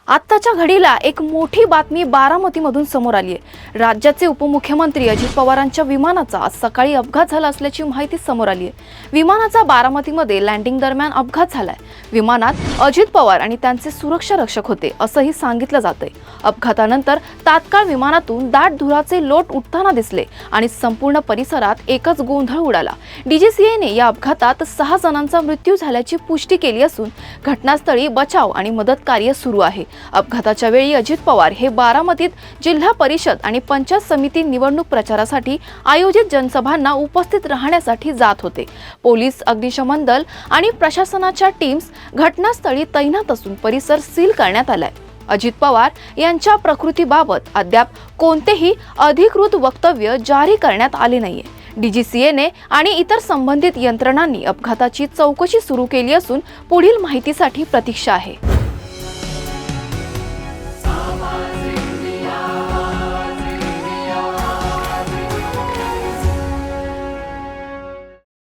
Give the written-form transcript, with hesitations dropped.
आत्ताच्या घडीला एक मोठी बातमी बारामतीमधून समोर आली आहे। राज्याचे उपमुख्यमंत्री अजित पवारांच्या विमानाचा आज सकाळी अपघात झाला असल्याची माहिती समोर आली आहे। विमानाचा बारामतीमध्ये लँडिंग दरम्यान अपघात झालाय। विमानात अजित पवार आणि त्यांचे सुरक्षा रक्षक होते असंही सांगितलं जातंय। अपघातानंतर तात्काळ विमानातून दाट धुराचे लोट उठताना दिसले आणि संपूर्ण परिसरात एकच गोंधळ उडाला। डीजीसीएने या अपघातात 6 जणांचा मृत्यू झाल्याची पुष्टी केली असून घटनास्थळी बचाव आणि मदत कार्य सुरू आहे। अपघाताच्या वेळी अजित पवार हे बारामतीत जिल्हा परिषद आणि पंचायत समिती निवडणूक प्रचारासाठी आयोजित जनसभांना उपस्थित राहण्यासाठी जात होते। पोलीस, अग्निशमन दल आणि प्रशासनाच्या टीम्स घटनास्थळी तैनात असून परिसर सील करण्यात आलाय। अजित पवार यांच्या प्रकृतीबाबत अद्याप कोणतेही अधिकृत वक्तव्य जारी करण्यात आले नाहीये। डीजीसीएने आणि इतर संबंधित यंत्रणांनी अपघाताची चौकशी सुरू केली असून पुढील माहितीसाठी प्रतीक्षा आहे।